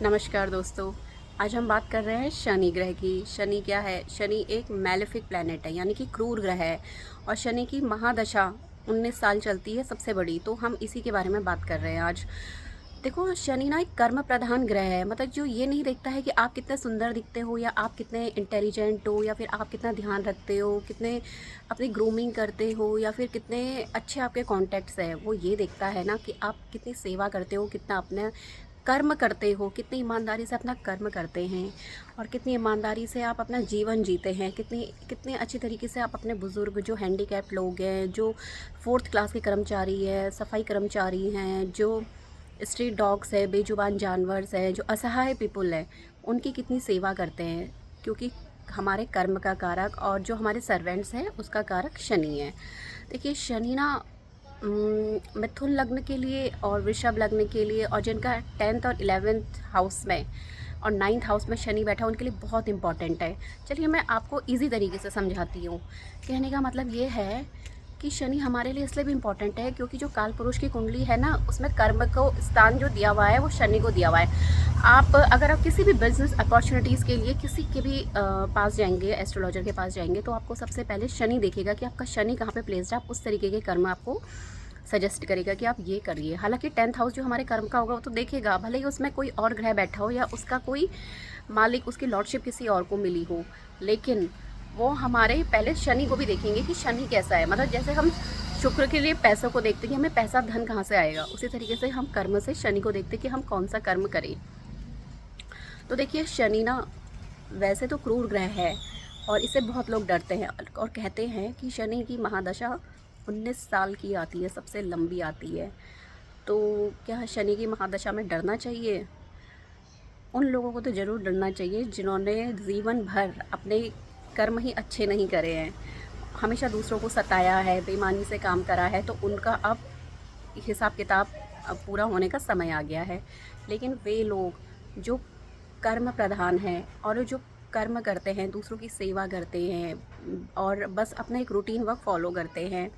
नमस्कार दोस्तों। आज हम बात कर रहे हैं शनि ग्रह की। शनि क्या है? शनि एक मैलेफिक प्लैनेट है, यानी कि क्रूर ग्रह है। और शनि की महादशा 19 साल चलती है, सबसे बड़ी। तो हम इसी के बारे में बात कर रहे हैं आज। देखो, शनि ना एक कर्म प्रधान ग्रह है। मतलब जो ये नहीं देखता है कि आप कितने सुंदर दिखते हो, या आप कितने इंटेलिजेंट हो, या फिर आप कितना ध्यान रखते हो, कितने अपनी ग्रूमिंग करते हो, या फिर कितने अच्छे आपके कॉन्टैक्ट्स हैं। वो ये देखता है ना कि आप कितनी सेवा करते हो, कितना अपने कर्म करते हो, कितनी ईमानदारी से अपना कर्म करते हैं, और कितनी ईमानदारी से आप अपना जीवन जीते हैं, कितनी कितने अच्छी तरीके से आप अपने बुज़ुर्ग, जो हैंडीकैप्ड लोग हैं, जो 4th क्लास के कर्मचारी हैं, सफाई कर्मचारी हैं, जो स्ट्रीट डॉग्स है, बेजुबान जानवर्स हैं, जो असहाय पीपल है, उनकी कितनी सेवा करते हैं। क्योंकि हमारे कर्म का कारक और जो हमारे सर्वेंट्स हैं उसका कारक शनि है। देखिए, शनि ना मिथुन लग्न के लिए और वृषभ लग्न के लिए, और जिनका 10th और 11th हाउस में और 9th हाउस में शनि बैठा, उनके लिए बहुत इंपॉर्टेंट है। चलिए मैं आपको इजी तरीके से समझाती हूँ। कहने का मतलब ये है कि शनि हमारे लिए इसलिए भी इम्पॉर्टेंट है क्योंकि जो काल पुरुष की कुंडली है ना, उसमें कर्म को स्थान जो दिया हुआ है वो शनि को दिया हुआ है। अगर आप किसी भी बिजनेस अपॉर्चुनिटीज़ के लिए किसी के भी पास जाएंगे, एस्ट्रोलॉजर के पास जाएंगे, तो आपको सबसे पहले शनि देखेगा कि आपका शनि कहाँ पे प्लेस्ड है। आप उस तरीके के कर्म आपको सजेस्ट करेगा कि आप ये करिए। हालांकि 10th हाउस जो हमारे कर्म का होगा वो तो देखेगा, भले ही उसमें कोई और ग्रह बैठा हो, या उसका कोई मालिक, उसकी लॉर्डशिप किसी और को मिली हो, लेकिन वो हमारे पहले शनि को भी देखेंगे कि शनि कैसा है। मतलब जैसे हम शुक्र के लिए पैसों को देखते हैं कि हमें पैसा धन कहाँ से आएगा, उसी तरीके से हम कर्म से शनि को देखते हैं कि हम कौन सा कर्म करें। तो देखिए, शनि ना वैसे तो क्रूर ग्रह है, और इससे बहुत लोग डरते हैं और कहते हैं कि शनि की महादशा 19 साल की आती है, सबसे लंबी आती है। तो क्या शनि की महादशा में डरना चाहिए? उन लोगों को तो ज़रूर डरना चाहिए जिन्होंने जीवन भर अपने कर्म ही अच्छे नहीं करे हैं, हमेशा दूसरों को सताया है, बेईमानी से काम करा है। तो उनका अब हिसाब किताब अब पूरा होने का समय आ गया है। लेकिन वे लोग जो कर्म प्रधान हैं, और जो कर्म करते हैं, दूसरों की सेवा करते हैं, और बस अपना एक रूटीन वर्क फॉलो करते हैं,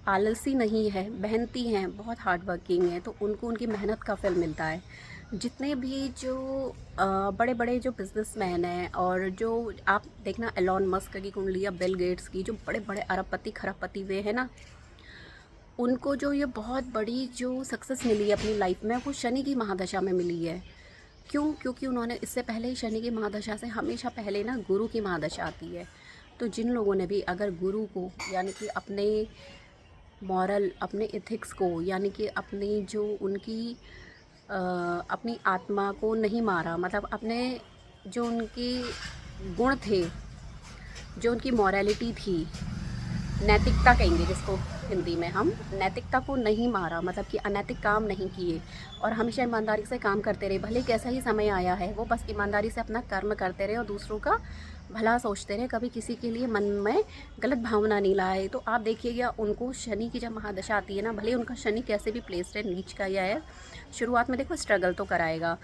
आलसी नहीं है, मेहनती हैं, बहुत हार्ड वर्किंग हैं, तो उनको उनकी मेहनत का फल मिलता है। जितने भी जो बड़े बड़े जो बिजनेसमैन हैं, और जो आप देखना एलॉन मस्क की कुंडली या बिल गेट्स की, जो बड़े बड़े अरबपति खरबपति वे हैं ना, उनको जो ये बहुत बड़ी जो सक्सेस मिली है अपनी लाइफ में, वो शनि की महादशा में मिली है। क्यों? क्योंकि उन्होंने इससे पहले ही शनि की महादशा से हमेशा पहले ना गुरु की महादशा आती है। तो जिन लोगों ने भी अगर गुरु को, यानी कि अपने मॉरल, अपने एथिक्स को, यानी कि अपनी जो उनकी अपनी आत्मा को नहीं मारा, मतलब अपने जो उनकी गुण थे, जो उनकी मॉरलिटी थी, नैतिकता कहेंगे जिसको हिंदी में हम, नैतिकता को नहीं मारा, मतलब कि अनैतिक काम नहीं किए, और हमेशा ईमानदारी से काम करते रहे। भले कैसा ही समय आया है, वो बस ईमानदारी से अपना कर्म करते रहे और दूसरों का भला सोचते रहे, कभी किसी के लिए मन में गलत भावना नहीं लाए। तो आप देखिएगा, उनको शनि की जब महादशा आती है ना, भले उनका शनि कैसे भी प्लेस्ड है, नीच का या है, शुरुआत में देखो स्ट्रगल तो कराएगा,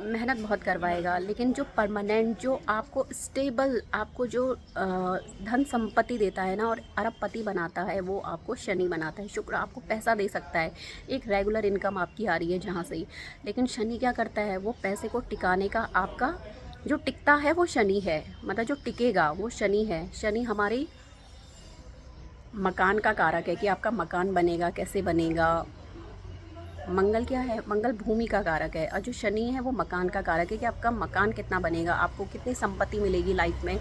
मेहनत बहुत करवाएगा, लेकिन जो परमानेंट, जो आपको स्टेबल, आपको जो धन संपत्ति देता है ना, और अरबपति बनाता है, वो आपको शनि बनाता है। शुक्र आपको पैसा दे सकता है, एक रेगुलर इनकम आपकी आ रही है जहाँ से ही, लेकिन शनि क्या करता है, वो पैसे को टिकाने का, आपका जो टिकता है वो शनि है, मतलब जो टिकेगा वो शनि है। शनि हमारी मकान का कारक है कि आपका मकान बनेगा, कैसे बनेगा। मंगल क्या है? मंगल भूमि का कारक है, और जो शनि है वो मकान का कारक है कि आपका मकान कितना बनेगा, आपको कितनी संपत्ति मिलेगी लाइफ में,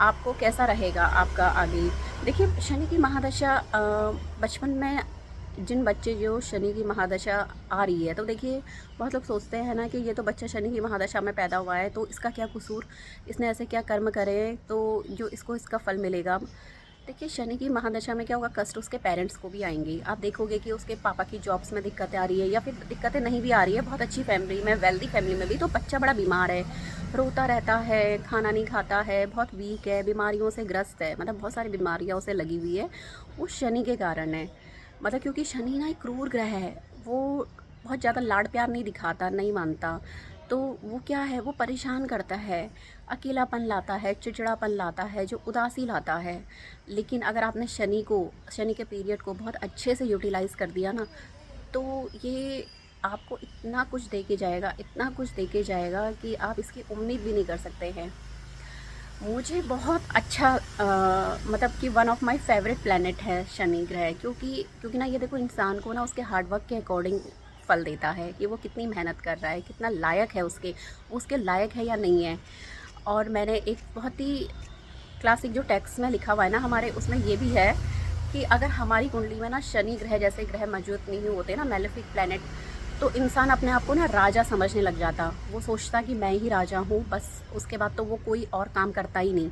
आपको कैसा रहेगा आपका आगे। देखिए, शनि की महादशा बचपन में जिन बच्चे जो शनि की महादशा आ रही है, तो देखिए बहुत लोग सोचते हैं ना कि ये तो बच्चा शनि की महादशा में पैदा हुआ है, तो इसका क्या कसूर, इसने ऐसे क्या कर्म करे तो जो इसको इसका फल मिलेगा। देखिए, शनि की महादशा में क्या होगा, कष्ट उसके पेरेंट्स को भी आएंगी। आप देखोगे कि उसके पापा की जॉब्स में दिक्कतें आ रही है, या फिर दिक्कतें नहीं भी आ रही है, बहुत अच्छी फैमिली में, वेल्दी फैमिली में भी, तो बच्चा बड़ा बीमार है, रोता रहता है, खाना नहीं खाता है, बहुत वीक है, बीमारियों से ग्रस्त है, मतलब बहुत सारी बीमारियाँ उसे लगी हुई है, वो शनि के कारण है। मतलब क्योंकि शनि ना एक क्रूर ग्रह है, वो बहुत ज़्यादा लाड प्यार नहीं दिखाता, नहीं मानता। तो वो क्या है, वो परेशान करता है, अकेलापन लाता है, चिड़चिड़ापन लाता है, जो उदासी लाता है। लेकिन अगर आपने शनि को, शनि के पीरियड को बहुत अच्छे से यूटिलाइज़ कर दिया ना, तो ये आपको इतना कुछ दे के जाएगा, इतना कुछ दे के जाएगा कि आप इसकी उम्मीद भी नहीं कर सकते हैं। मुझे बहुत अच्छा मतलब कि one of my favourite planet है शनि ग्रह, क्योंकि क्योंकि ना ये देखो इंसान को ना उसके हार्डवर्क के अकॉर्डिंग फल देता है कि वो कितनी मेहनत कर रहा है, कितना लायक है उसके लायक है या नहीं है। और मैंने एक बहुत ही क्लासिक जो टेक्स्ट में लिखा हुआ है ना हमारे, उसमें ये भी है कि अगर हमारी कुंडली में ना शनि ग्रह जैसे ग्रह मौजूद नहीं होते ना, मेलेफिक प्लैनेट, तो इंसान अपने आप को ना राजा समझने लग जाता। वो सोचता कि मैं ही राजा हूँ बस, उसके बाद तो वो कोई और काम करता ही नहीं।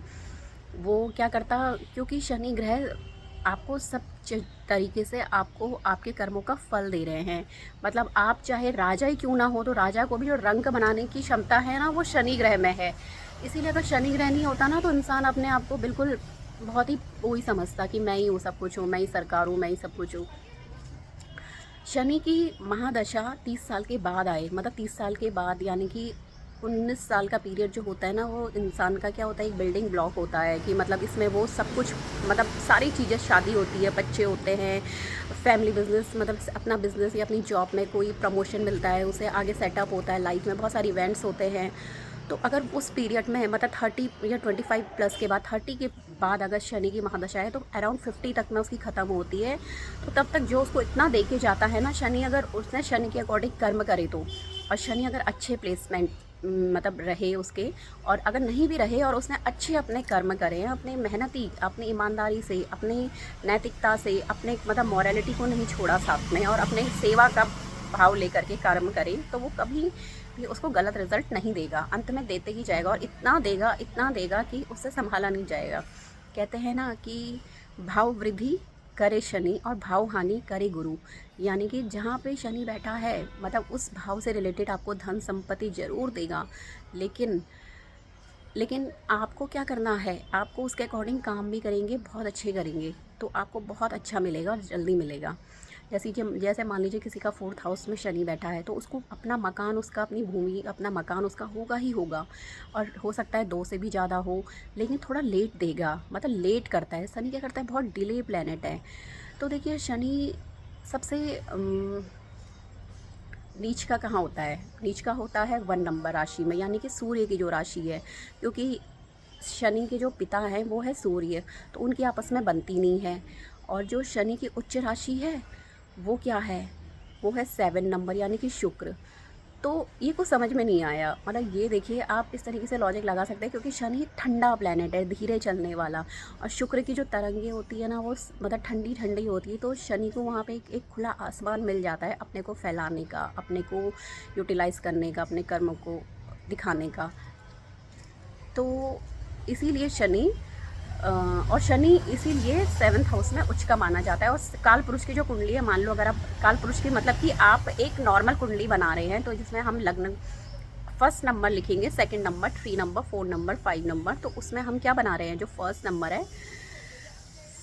वो क्या करता, क्योंकि शनि ग्रह आपको सब तरीके से आपको आपके कर्मों का फल दे रहे हैं। मतलब आप चाहे राजा ही क्यों ना हो, तो राजा को भी जो रंक बनाने की क्षमता है ना, वो शनि ग्रह में है। इसीलिए अगर शनि ग्रह नहीं होता ना, तो इंसान अपने आप को बिल्कुल बहुत ही वही समझता कि मैं ही हूँ सब कुछ हूँ, मैं ही सरकार हूँ, मैं ही सब कुछ हूँ। शनि की महादशा 30 साल के बाद आए, मतलब 30 साल के बाद, यानी कि 19 साल का पीरियड जो होता है ना, वो इंसान का क्या होता है, एक बिल्डिंग ब्लॉक होता है कि मतलब इसमें वो सब कुछ, मतलब सारी चीज़ें, शादी होती है, बच्चे होते हैं, फैमिली बिजनेस, मतलब अपना बिजनेस या अपनी जॉब में कोई प्रमोशन मिलता है, उसे आगे सेटअप होता है, लाइफ में बहुत सारे इवेंट्स होते हैं। तो अगर उस पीरियड में मतलब 30 या 25 प्लस के बाद, 30 के बाद अगर शनि की महादशा है, तो अराउंड 50 तक में उसकी ख़त्म होती है। तो तब तक जो उसको इतना दे के जाता है ना शनि, अगर उसने शनि के अकॉर्डिंग कर्म करे तो, और शनि अगर अच्छे प्लेसमेंट मतलब रहे उसके, और अगर नहीं भी रहे और उसने अच्छे अपने कर्म करे, अपने मेहनती, अपनी ईमानदारी से, अपनी नैतिकता से, अपने मतलब मॉरलिटी को नहीं छोड़ा साथ में, और अपने सेवा का भाव लेकर के कर्म करे, तो वो कभी भी उसको गलत रिजल्ट नहीं देगा, अंत में देते ही जाएगा, और इतना देगा कि उससे संभाला नहीं जाएगा। कहते हैं ना कि भाव वृद्धि करे शनि और भाव हानि करे गुरु, यानी कि जहाँ पे शनि बैठा है, मतलब उस भाव से रिलेटेड आपको धन संपत्ति ज़रूर देगा, लेकिन लेकिन आपको क्या करना है, आपको उसके अकॉर्डिंग काम भी करेंगे, बहुत अच्छे करेंगे, तो आपको बहुत अच्छा मिलेगा और जल्दी मिलेगा। जैसे मान लीजिए किसी का 4th हाउस में शनि बैठा है, तो उसको अपना मकान, उसका अपनी भूमि, अपना मकान उसका होगा ही होगा, और हो सकता है 2 से भी ज़्यादा हो, लेकिन थोड़ा लेट देगा, मतलब लेट करता है। शनि क्या करता है, बहुत डिले प्लैनेट है। तो देखिए शनि सबसे नीच का कहाँ होता है, नीच का होता है 1 नंबर राशि में, यानी कि सूर्य की जो राशि है, क्योंकि शनि के जो पिता हैं वो है सूर्य, तो उनकी आपस में बनती नहीं है। और जो शनि की उच्च राशि है वो क्या है, वो है 7 नंबर, यानी कि शुक्र। तो ये कुछ समझ में नहीं आया, मतलब ये देखिए आप इस तरीके से लॉजिक लगा सकते हैं, क्योंकि शनि ठंडा प्लैनेट है, धीरे चलने वाला, और शुक्र की जो तरंगे होती है ना, वो मतलब ठंडी ठंडी होती है, तो शनि को वहाँ पे एक खुला आसमान मिल जाता है अपने को फैलाने का, अपने को यूटिलाइज़ करने का, अपने कर्म को दिखाने का। तो इसीलिए शनि और शनि इसीलिए 7th हाउस में उच्च का माना जाता है। और काल पुरुष की जो कुंडली है, मान लो अगर आप काल पुरुष की, मतलब कि आप एक नॉर्मल कुंडली बना रहे हैं, तो जिसमें हम लग्न फर्स्ट नंबर लिखेंगे, second number, 3 number, 4 number, 5 number, तो उसमें हम क्या बना रहे हैं, जो फर्स्ट नंबर है,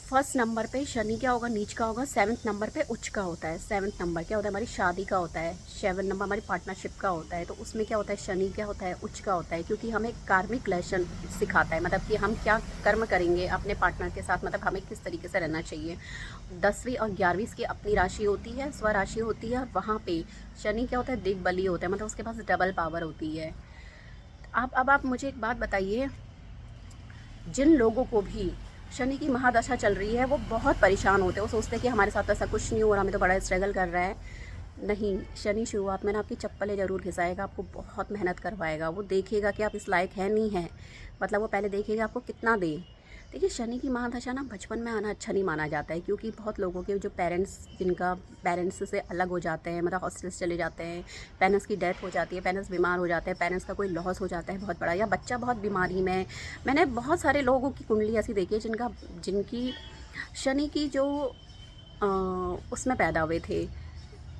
फर्स्ट नंबर पे शनि क्या होगा, नीच का होगा। 7th नंबर पे उच्च का होता है। 7th नंबर क्या होता है, हमारी शादी का होता है। 7 नंबर हमारी पार्टनरशिप का होता है। तो उसमें क्या होता है, शनि क्या होता है, उच्च का होता है, क्योंकि हमें कार्मिक लेसन सिखाता है, मतलब कि हम क्या कर्म करेंगे अपने पार्टनर के साथ, मतलब हमें किस तरीके से रहना चाहिए। 10वीं और 11वीं इसकी अपनी राशि होती है, स्वराशि होती है, वहाँ पे शनि क्या होता है, दिग्बली होता है, मतलब उसके पास डबल पावर होती है। अब आप मुझे एक बात बताइए, जिन लोगों को भी शनि की महादशा चल रही है, वो बहुत परेशान होते हैं, वो सोचते हैं कि हमारे साथ तो ऐसा कुछ नहीं हो रहा, हमें तो बड़ा स्ट्रगल कर रहा है। नहीं, शनि शुरुआत में ना आपकी चप्पलें ज़रूर घिसाएगा, आपको बहुत मेहनत करवाएगा, वो देखेगा कि आप इस लायक हैं नहीं हैं, मतलब वो पहले देखेगा आपको कितना दे। देखिए शनि की महादशा ना बचपन में आना अच्छा नहीं माना जाता है, क्योंकि बहुत लोगों के जो पेरेंट्स, जिनका पेरेंट्स से अलग हो जाते हैं, मतलब हॉस्टल्स चले जाते हैं, पेरेंट्स की डेथ हो जाती है, पेरेंट्स बीमार हो जाते हैं, पेरेंट्स का कोई लॉस हो जाता है बहुत बड़ा, या बच्चा बहुत बीमारी में। मैंने बहुत सारे लोगों की कुंडली ऐसी देखी है जिनकी शनि की जो उसमें पैदा हुए थे,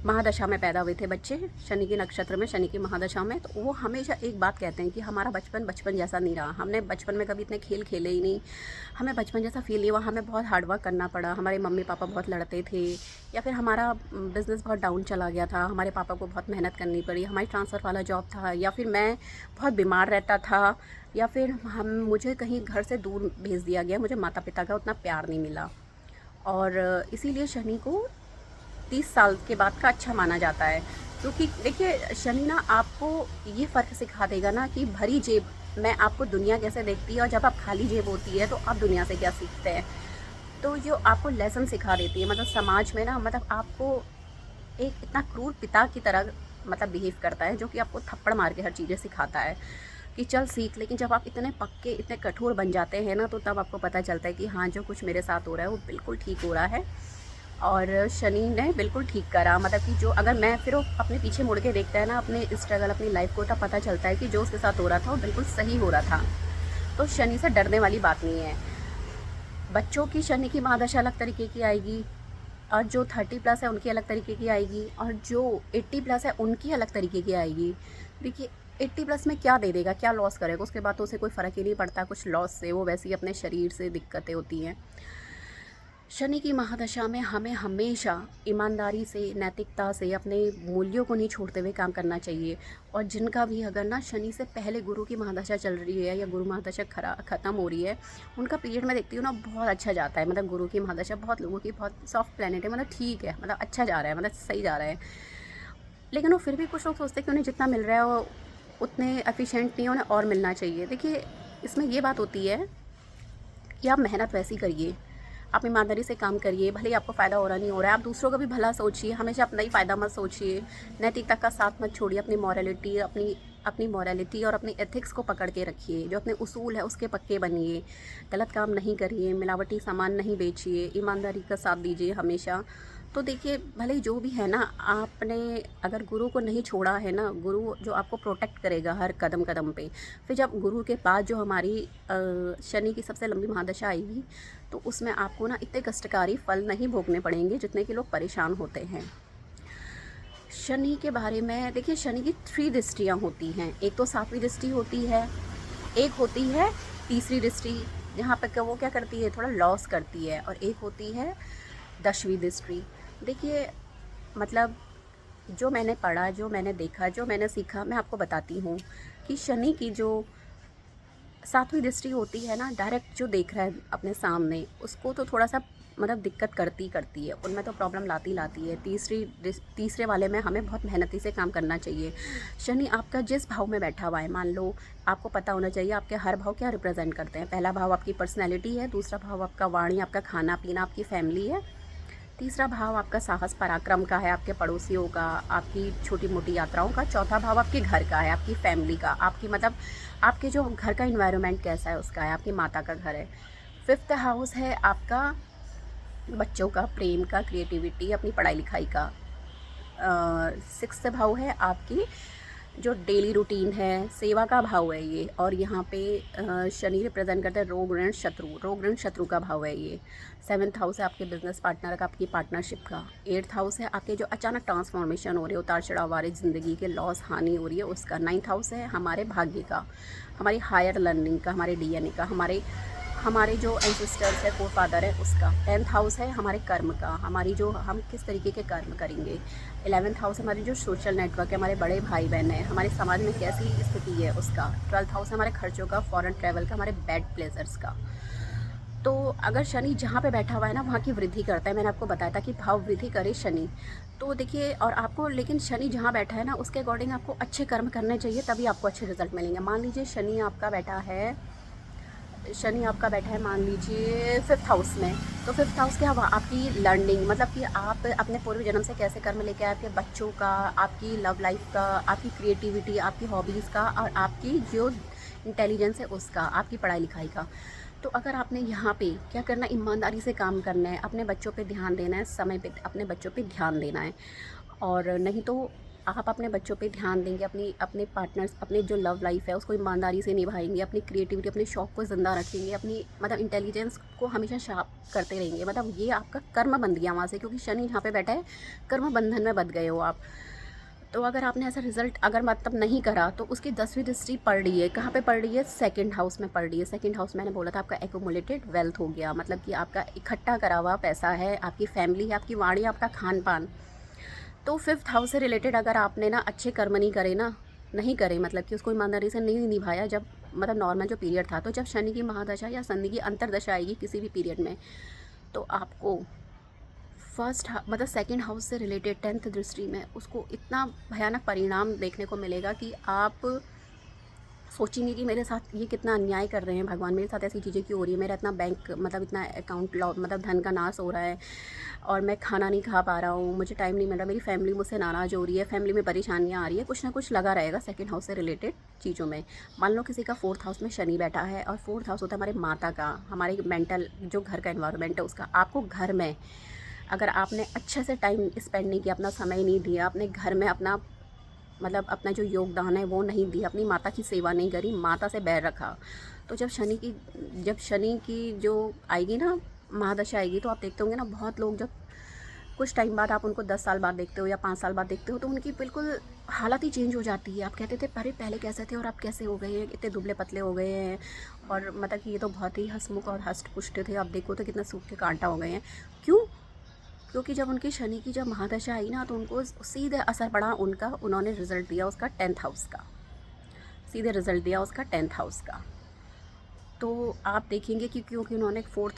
महादशा में पैदा हुए थे बच्चे, शनि के नक्षत्र में, शनि की महादशा में, तो वो हमेशा एक बात कहते हैं कि हमारा बचपन बचपन जैसा नहीं रहा, हमने बचपन में कभी इतने खेल खेले ही नहीं, हमें बचपन जैसा फील नहीं हुआ, हमें बहुत हार्ड वर्क करना पड़ा, हमारे मम्मी पापा बहुत लड़ते थे, या फिर हमारा बिज़नेस बहुत डाउन चला गया था, हमारे पापा को बहुत मेहनत करनी पड़ी, हमारी ट्रांसफ़र वाला जॉब था, या फिर मैं बहुत बीमार रहता था, या फिर मुझे कहीं घर से दूर भेज दिया गया, मुझे माता पिता का उतना प्यार नहीं मिला। और इसीलिए शनि को 30 साल के बाद का अच्छा माना जाता है। क्योंकि देखिए शनि ना आपको ये फ़र्क सिखा देगा ना कि भरी जेब में आपको दुनिया कैसे देखती है, और जब आप खाली जेब होती है तो आप दुनिया से क्या सीखते हैं। तो जो आपको लेसन सिखा देती है, मतलब समाज में ना, मतलब आपको एक इतना क्रूर पिता की तरह मतलब बिहेव करता है, जो कि आपको थप्पड़ मार के हर चीज़ें सिखाता है कि चल सीख। लेकिन जब आप इतने पक्के, इतने कठोर बन जाते हैं ना, तो तब आपको पता चलता है कि हाँ, जो कुछ मेरे साथ हो रहा है वो बिल्कुल ठीक हो रहा है। और शनि ने बिल्कुल ठीक करा, मतलब कि जो अगर मैं फिर वो अपने पीछे मुड़ के देखता है ना अपने स्ट्रगल, अपनी लाइफ को, तब पता चलता है कि जो उसके साथ हो रहा था वो बिल्कुल सही हो रहा था। तो शनि से डरने वाली बात नहीं है। बच्चों की शनि की महादशा अलग तरीके की आएगी, और जो 30+ है उनकी अलग तरीके की आएगी, और जो 80+ है उनकी अलग तरीके की आएगी। देखिए 80+ में क्या दे देगा, क्या लॉस करेगा, उसके बाद तो उसे कोई फ़र्क ही नहीं पड़ता कुछ लॉस से, वो वैसे ही अपने शरीर से दिक्कतें होती हैं। शनि की महादशा में हमें हमेशा ईमानदारी से, नैतिकता से, अपने मूल्यों को नहीं छोड़ते हुए काम करना चाहिए। और जिनका भी अगर ना शनि से पहले गुरु की महादशा चल रही है, या गुरु महादशा ख़त्म हो रही है, उनका पीरियड मैं देखती हूँ ना बहुत अच्छा जाता है। मतलब गुरु की महादशा बहुत लोगों की बहुत सॉफ्ट प्लेनेट है, मतलब ठीक है, मतलब अच्छा जा रहा है, मतलब सही जा रहा है। लेकिन वो फिर भी कुछ लोग सोचते हैं कि उन्हें जितना मिल रहा है वो उतने एफिशिएंट नहीं है, उन्हें और मिलना चाहिए। देखिए इसमें ये बात होती है कि आप मेहनत वैसी करिए, आप ईमानदारी से काम करिए, भले ही आपको फ़ायदा हो रहा नहीं हो रहा है, आप दूसरों का भी भला सोचिए, हमेशा अपना ही फ़ायदा मत सोचिए, नैतिकता का साथ मत छोड़िए, अपनी मॉरलिटी, अपनी अपनी मॉरलिटी और अपनी एथिक्स को पकड़ के रखिए, जो अपने उसूल है उसके पक्के बनिए, गलत काम नहीं करिए, मिलावटी सामान नहीं बेचिए, ईमानदारी का साथ दीजिए हमेशा। तो देखिए भले ही जो भी है ना, आपने अगर गुरु को नहीं छोड़ा है ना, गुरु जो आपको प्रोटेक्ट करेगा हर कदम कदम पे। फिर जब गुरु के बाद जो हमारी शनि की सबसे लंबी महादशा आएगी, तो उसमें आपको ना इतने कष्टकारी फल नहीं भोगने पड़ेंगे जितने कि लोग परेशान होते हैं। शनि के बारे में देखिए, शनि की 3 दृष्टियाँ होती हैं। एक तो 7वीं दृष्टि होती है, एक होती है तीसरी दृष्टि, जहाँ पे वो क्या करती है, थोड़ा लॉस करती है, और एक होती है 10वीं दृष्टि। देखिए मतलब जो मैंने पढ़ा, जो मैंने देखा, जो मैंने सीखा, मैं आपको बताती हूँ कि शनि की जो 7वीं दृष्टि होती है ना, डायरेक्ट जो देख रहा है अपने सामने, उसको तो थोड़ा-सा मतलब दिक्कत करती है, उनमें तो प्रॉब्लम लाती है। तीसरे वाले में हमें बहुत मेहनती से काम करना चाहिए। शनि आपका जिस भाव में बैठा हुआ है, मान लो आपको पता होना चाहिए आपके हर भाव क्या रिप्रेज़ेंट करते हैं। पहला भाव आपकी पर्सनैलिटी है, दूसरा भाव आपका वाणी, आपका खाना-पीना, आपकी फैमिली है, तीसरा भाव आपका साहस पराक्रम का है, आपके पड़ोसियों का, आपकी छोटी-मोटी यात्राओं का, चौथा भाव आपके घर का है, आपकी फैमिली का, आपकी मतलब आपके जो घर का एनवायरनमेंट कैसा है उसका है, आपकी माता का घर है। 5th हाउस है आपका बच्चों का, प्रेम का, क्रिएटिविटी, अपनी पढ़ाई-लिखाई का। 6th भाव है आपकी जो डेली रूटीन है, सेवा का भाव है ये, और यहाँ पे शनि रिप्रेजेंट करते हैं रोग ऋण शत्रु का भाव है ये। 7th हाउस है आपके बिजनेस पार्टनर का, आपकी पार्टनरशिप का। 8th हाउस है आपके जो अचानक ट्रांसफॉर्मेशन हो रही है, उतार चढ़ाव आ रही ज़िंदगी के, लॉस हानि हो रही है उसका। 9th हाउस है हमारे भाग्य का, हमारी हायर लर्निंग का, हमारे डीएनए का, हमारे हमारे जो एंसेस्टर्स है, फोरफादर है उसका। 10th हाउस है हमारे कर्म का, हमारी जो हम किस तरीके के कर्म करेंगे। 11th हाउस हमारी जो सोशल नेटवर्क है, हमारे बड़े भाई बहन हैं, हमारे समाज में कैसी स्थिति है उसका। 12th हाउस हमारे खर्चों का, फॉरेन ट्रैवल का, हमारे बैड प्लेजर्स का। तो अगर शनि जहाँ पे बैठा हुआ है ना, वहाँ की वृद्धि करता है। मैंने आपको बताया था कि भाव वृद्धि करे शनि। तो देखिए, और आपको लेकिन शनि जहाँ बैठा है ना, उसके अकॉर्डिंग आपको अच्छे कर्म करने चाहिए, तभी आपको अच्छे रिजल्ट मिलेंगे। मान लीजिए शनि आपका बैठा है मान लीजिए 5th हाउस में, तो 5th हाउस क्या हुआ, आपकी लर्निंग, मतलब कि आप अपने पूर्व जन्म से कैसे कर्म लेके आए, आपके बच्चों का, आपकी लव लाइफ का, आपकी क्रिएटिविटी, आपकी हॉबीज़ का, और आपकी जो इंटेलिजेंस है उसका, आपकी पढ़ाई लिखाई का। तो अगर आपने यहाँ पे क्या करना, ईमानदारी से काम करना है, अपने बच्चों पे ध्यान देना है, समय पे अपने बच्चों पे ध्यान देना है। और नहीं तो आप अपने बच्चों पे ध्यान देंगे, अपने पार्टनर्स, अपने जो लव लाइफ है उसको ईमानदारी से निभाएंगे, अपनी क्रिएटिविटी, अपने शौक़ को ज़िंदा रखेंगे, अपनी मतलब इंटेलिजेंस को हमेशा शार्प करते रहेंगे। मतलब ये आपका कर्म बंध गया वहाँ से, क्योंकि शनि जहाँ पे बैठा है कर्म बंधन में बंध गए हो आप। तो अगर आपने ऐसा रिजल्ट अगर मतलब नहीं करा, तो उसकी 10वीं दृष्टि पड़ रही है, कहाँ पे पड़ रही है, 2nd हाउस में पड़ रही है। 2nd हाउस मैंने बोला था आपका एक्यूमुलेटेड वेल्थ हो गया, मतलब कि आपका इकट्ठा करा हुआ पैसा है, आपकी फैमिली है, आपकी वाणी, आपका खान पान। तो 5th हाउस से रिलेटेड अगर आपने ना अच्छे कर्म नहीं करे ना, नहीं करे, मतलब कि उसको ईमानदारी से नहीं निभाया, जब मतलब नॉर्मल जो पीरियड था, तो जब शनि की महादशा या शनि की अंतरदशा आएगी किसी भी पीरियड में, तो आपको फर्स्ट मतलब सेकंड हाउस से रिलेटेड 10th दृष्टि में उसको इतना भयानक परिणाम देखने को मिलेगा कि आप सोचेंगे कि मेरे साथ ये कितना अन्याय कर रहे हैं भगवान, मेरे साथ ऐसी चीज़ें क्यों हो रही है, मेरा इतना बैंक मतलब इतना अकाउंट लॉ मतलब धन का नाश हो रहा है और मैं खाना नहीं खा पा रहा हूँ, मुझे टाइम नहीं मिल रहा, मेरी फैमिली मुझसे नाराज़ हो रही है, फैमिली में परेशानियाँ आ रही है, कुछ ना कुछ लगा रहेगा सेकंड हाउस से रिलेटेड चीज़ों में। मान लो किसी का फोर्थ हाउस में शनि बैठा है और फोर्थ हाउस होता है हमारे माता का, हमारे मेंटल जो घर का एनवायरनमेंट है उसका। आपको घर में अगर आपने अच्छे से टाइम स्पेंड नहीं किया, अपना समय नहीं दिया, अपने घर में अपना मतलब अपना जो योगदान है वो नहीं दिया, अपनी माता की सेवा नहीं करी, माता से बैर रखा, तो जब शनि की जो आएगी ना महादशा आएगी, तो आप देखते होंगे ना बहुत लोग जब कुछ टाइम बाद आप उनको 10 साल बाद देखते हो या 5 साल बाद देखते हो तो उनकी बिल्कुल हालत ही चेंज हो जाती है। आप कहते थे अरे पहले कैसे थे और आप कैसे हो गए हैं, इतने दुबले पतले हो गए हैं, और मतलब कि ये तो बहुत ही हंसमुख और हष्ट पुष्ट थे, आप देखो तो कितना सूख के कांटा हो गए हैं। क्यों? क्योंकि जब उनकी शनि की जब महादशा आई ना तो उनको सीधे असर पड़ा उनका, उन्होंने रिजल्ट दिया उसका 10th हाउस का, सीधे रिजल्ट दिया उसका 10th हाउस का। तो आप देखेंगे कि क्योंकि उन्होंने फोर्थ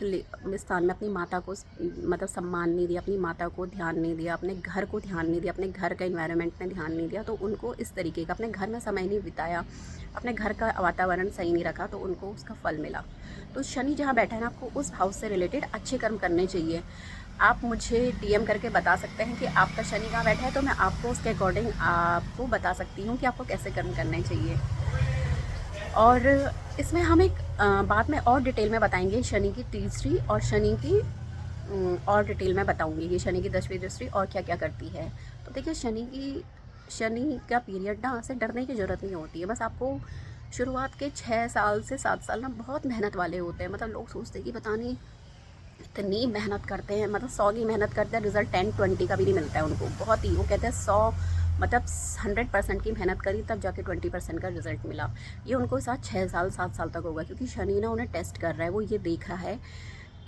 स्थान में अपनी माता को मतलब सम्मान नहीं दिया, अपनी माता को ध्यान नहीं दिया, अपने घर को ध्यान नहीं दिया, अपने घर का इन्वायरमेंट में ध्यान नहीं दिया, तो उनको इस तरीके का अपने घर में समय नहीं बिताया, अपने घर का वातावरण सही नहीं रखा, तो उनको उसका फल मिला। तो शनि जहाँ बैठा है ना, आपको उस हाउस से रिलेटेड अच्छे कर्म करने चाहिए। आप मुझे डीएम करके बता सकते हैं कि आपका शनि कहाँ बैठा है, तो मैं आपको उसके अकॉर्डिंग आपको बता सकती हूँ कि आपको कैसे कर्म करने चाहिए। और इसमें हम एक बाद में और डिटेल में बताएंगे शनि की तीसरी और शनि की और डिटेल में बताऊंगी कि शनि की 10वीं दृष्टि और क्या क्या करती है। तो देखिए शनि का पीरियड ना से डरने की ज़रूरत नहीं होती है, बस आपको शुरुआत के 6 साल से 7 साल ना बहुत मेहनत वाले होते हैं। मतलब लोग सोचते हैं कि पता नहीं इतनी मेहनत करते हैं, मतलब 100 की मेहनत करते हैं, रिज़ल्ट 10-20 का भी नहीं मिलता है उनको। बहुत ही वो कहते हैं 100 मतलब 100% की मेहनत करी तब जाके 20% का रिज़ल्ट मिला। ये उनको साथ 6 साल 7 साल तक होगा, क्योंकि शनि ना उन्हें टेस्ट कर रहा है, वो ये देख रहा है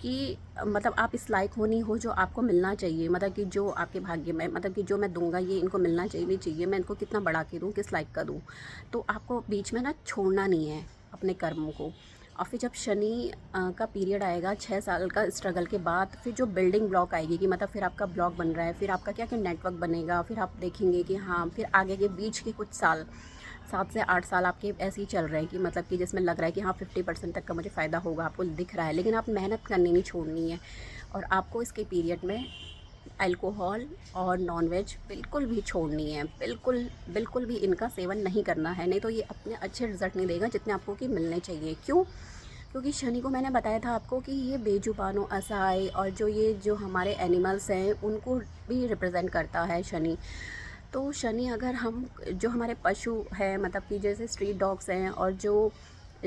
कि मतलब आप इस लायक हो नहीं हो जो आपको मिलना चाहिए, मतलब कि जो आपके भाग्य में, मतलब कि जो मैं दूंगा ये इनको मिलना चाहिए नहीं चाहिए, मैं इनको कितना बढ़ा के दूँ, किस लायक का दूँ। तो आपको बीच में ना छोड़ना नहीं है अपने कर्मों को। और फिर जब शनि का पीरियड आएगा 6 साल का स्ट्रगल के बाद, फिर जो बिल्डिंग ब्लॉक आएगी कि मतलब फिर आपका ब्लॉक बन रहा है, फिर आपका क्या क्या नेटवर्क बनेगा, फिर आप देखेंगे कि हाँ फिर आगे के बीच के कुछ साल 7 से 8 साल आपके ऐसे ही चल रहे हैं कि मतलब कि जिसमें लग रहा है कि हाँ 50% तक का मुझे फ़ायदा होगा, आपको दिख रहा है, लेकिन आप मेहनत करनी नहीं छोड़नी है। और आपको इसके पीरियड में अल्कोहल और नॉनवेज बिल्कुल भी छोड़नी है, बिल्कुल बिल्कुल भी इनका सेवन नहीं करना है, नहीं तो ये अपने अच्छे रिजल्ट नहीं देगा जितने आपको कि मिलने चाहिए। क्यों? क्योंकि शनि को मैंने बताया था आपको कि ये बेजुबानों, असहाय और जो हमारे एनिमल्स हैं उनको भी रिप्रेजेंट करता है शनि। तो शनि अगर हम जो हमारे पशु हैं, मतलब कि जैसे स्ट्रीट डॉग्स हैं और जो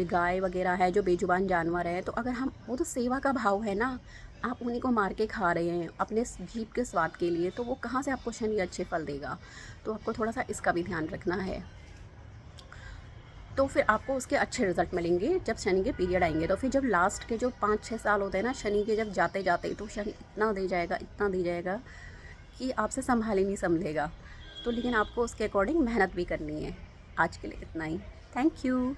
गाय वगैरह है, जो बेजुबान जानवर हैं, तो अगर हम वो तो सेवा का भाव है ना, आप उन्हीं को मार के खा रहे हैं अपने जीभ के स्वाद के लिए, तो वो कहाँ से आपको शनि अच्छे फल देगा। तो आपको थोड़ा सा इसका भी ध्यान रखना है। तो फिर आपको उसके अच्छे रिजल्ट मिलेंगे जब शनि के पीरियड आएंगे। तो फिर जब लास्ट के जो 5-6 साल होते हैं ना शनि के, जब जाते जाते तो शनि इतना दे जाएगा कि आपसे संभाल ही नहीं संभलेगा। तो लेकिन आपको उसके अकॉर्डिंग मेहनत भी करनी है। आज के लिए इतना ही। Thank you.